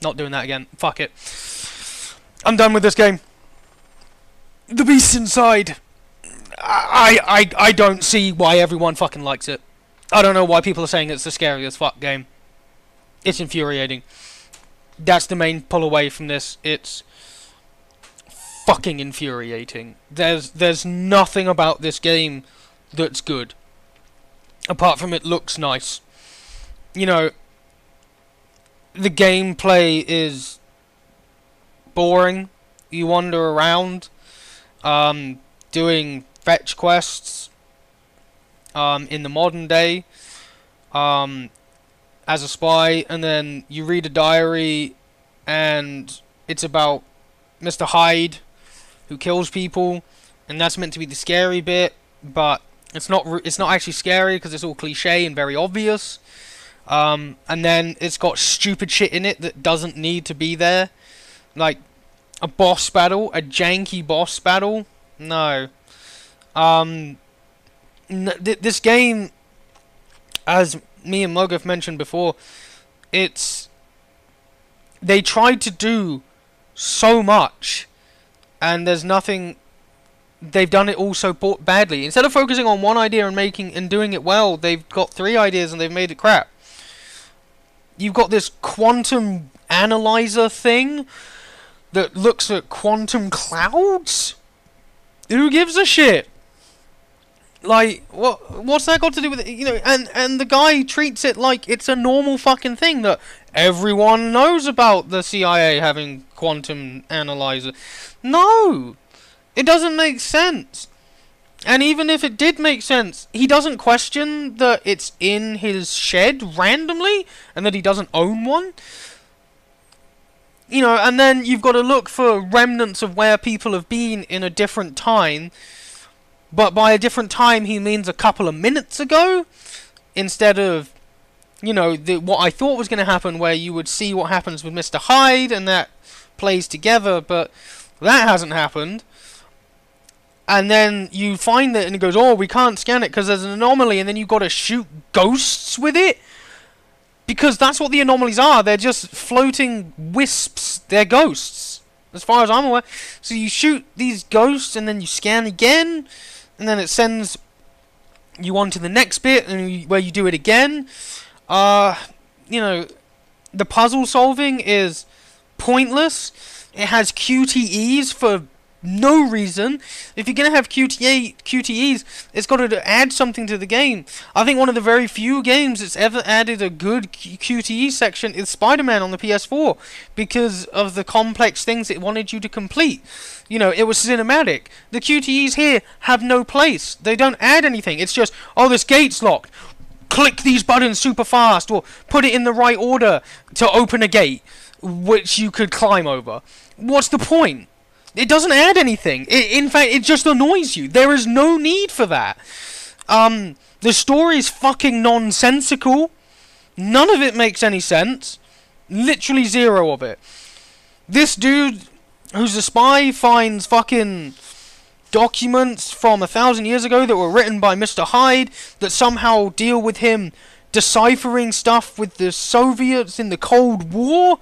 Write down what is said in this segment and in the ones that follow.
Not doing that again. Fuck it. I'm done with this game. The beast inside. I don't see why everyone fucking likes it. I don't know why people are saying it's the scariest fuck game. It's infuriating. That's the main pull away from this. It's fucking infuriating. There's nothing about this game that's good. Apart from it looks nice. You know, the gameplay is boring. You wander around, doing fetch quests, in the modern day, as a spy, and then you read a diary, and it's about Mr. Hyde, who kills people, and that's meant to be the scary bit, but it's not actually scary because it's all cliche and very obvious. And then it's got stupid shit in it that doesn't need to be there, like a boss battle, a janky boss battle. No. This game, as me and Moguf mentioned before, they tried to do so much, and there's nothing. They've done it all so badly. Instead of focusing on one idea and doing it well, they've got 3 ideas and they've made it crap. You've got this quantum analyzer thing that looks at quantum clouds. Who gives a shit? Like, what's that got to do with it? You know, and the guy treats it like it's a normal fucking thing that everyone knows about, the CIA having quantum analyzer. No! It doesn't make sense. And even if it did make sense, he doesn't question that it's in his shed randomly and that he doesn't own one. You know, and then you've got to look for remnants of where people have been in a different time. But by a different time, he means a couple of minutes ago, instead of, you know, what I thought was going to happen, where you would see what happens with Mr. Hyde, and that plays together, but that hasn't happened. And then you find it, and it goes, oh, we can't scan it because there's an anomaly, and then you've got to shoot ghosts with it, because that's what the anomalies are. They're just floating wisps. They're ghosts, as far as I'm aware. So you shoot these ghosts, and then you scan again, and then it sends you on to the next bit, and where you do it again. You know, the puzzle solving is pointless. It has QTEs for no reason. If you're going to have QTEs, it's got to add something to the game. I think one of the very few games that's ever added a good QTE section is Spider-Man on the PS4, because of the complex things it wanted you to complete. You know, it was cinematic. The QTEs here have no place. They don't add anything. It's just, oh, this gate's locked. Click these buttons super fast, or put it in the right order to open a gate, which you could climb over. What's the point? It doesn't add anything. In fact, it just annoys you. There is no need for that. The story is fucking nonsensical. None of it makes any sense. Literally zero of it. This dude, who's a spy, finds fucking documents from 1,000 years ago that were written by Mr. Hyde that somehow deal with him deciphering stuff with the Soviets in the Cold War.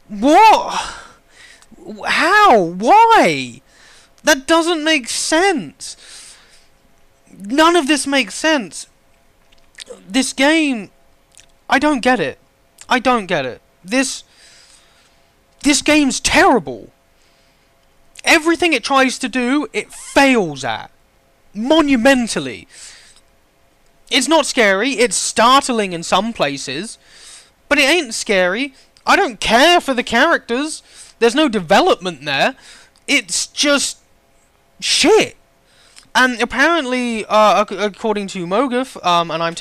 What? How? Why? That doesn't make sense. None of this makes sense. This game, I don't get it. I don't get it. This game's terrible. Everything it tries to do, it fails at. Monumentally. It's not scary. It's startling in some places. But it ain't scary. I don't care for the characters. There's no development there. It's just shit. And apparently, according to Moguf, and I'm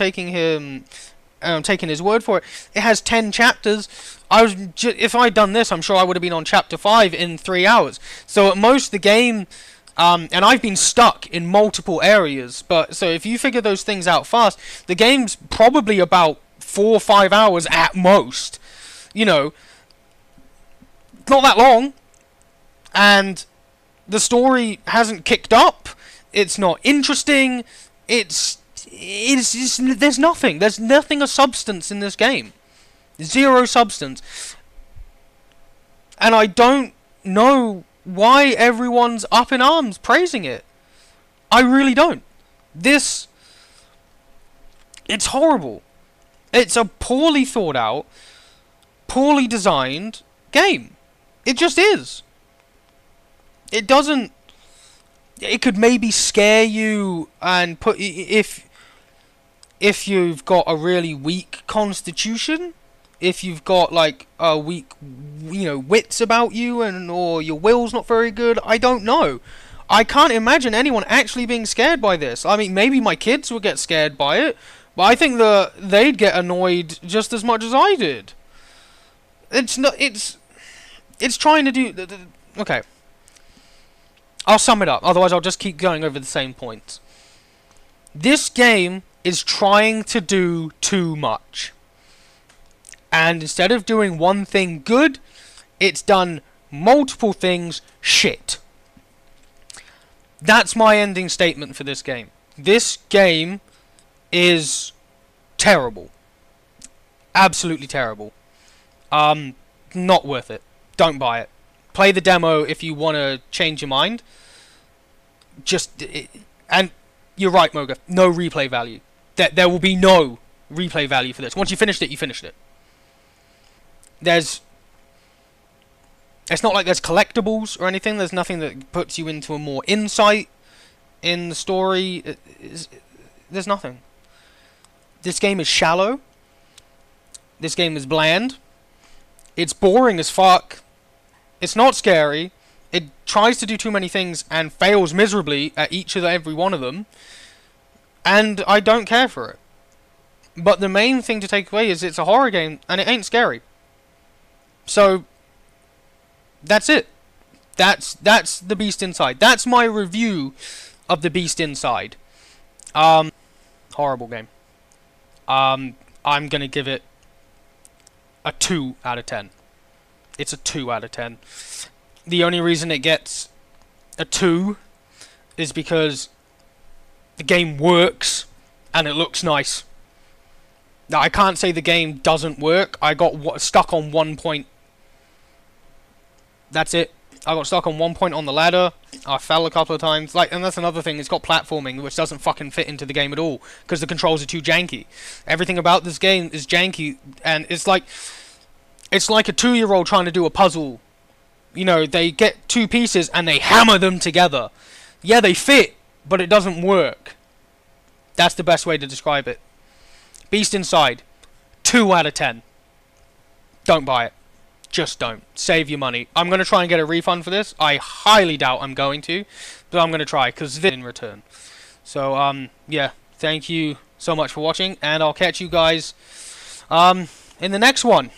taking his word for it, it has 10 chapters. If I'd done this, I'm sure I would have been on chapter 5 in 3 hours. So at most, the game, and I've been stuck in multiple areas. But so if you figure those things out fast, the game's probably about 4 or 5 hours at most. You know, not that long, and the story hasn't kicked up. It's not interesting. There's nothing. There's nothing of substance in this game. Zero substance. And I don't know why everyone's up in arms praising it. I really don't. It's horrible. It's a poorly thought out, poorly designed game. It just is. It doesn't... It could maybe scare you and put... If you've got a really weak constitution, if you've got, like, a weak, wits about you, or your will's not very good, I don't know. I can't imagine anyone actually being scared by this. I mean, maybe my kids would get scared by it, but I think they'd get annoyed just as much as I did. It's trying to do... Okay. I'll sum it up, otherwise I'll just keep going over the same points. This game is trying to do too much. And instead of doing one thing good, it's done multiple things shit. That's my ending statement for this game. This game is terrible. Absolutely terrible. Not worth it. Don't buy it. Play the demo if you want to change your mind. And you're right, Moga. No replay value. There will be no replay value for this. Once you finished it, you finished it. It's not like there's collectibles or anything. There's nothing that puts you into a more insight in the story. There's nothing. This game is shallow. This game is bland. It's boring as fuck. It's not scary. It tries to do too many things and fails miserably at every one of them. And I don't care for it. But the main thing to take away is it's a horror game and it ain't scary. So that's it. That's The Beast Inside. That's my review of The Beast Inside. Horrible game. I'm gonna give it a 2 out of 10. It's a 2 out of 10. The only reason it gets a 2 is because the game works and it looks nice. Now, I can't say the game doesn't work. I got stuck on one point. That's it. I got stuck on one point on the ladder. I fell a couple of times. And that's another thing. It's got platforming, which doesn't fucking fit into the game at all, because the controls are too janky. Everything about this game is janky, and it's like a 2-year-old trying to do a puzzle. They get 2 pieces and they hammer them together. Yeah, they fit, but it doesn't work. That's the best way to describe it. Beast Inside, 2 out of 10. Don't buy it. Just don't. Save your money. I'm going to try and get a refund for this. I highly doubt I'm going to, but I'm going to try, because this in return. So, yeah, thank you so much for watching, and I'll catch you guys in the next one.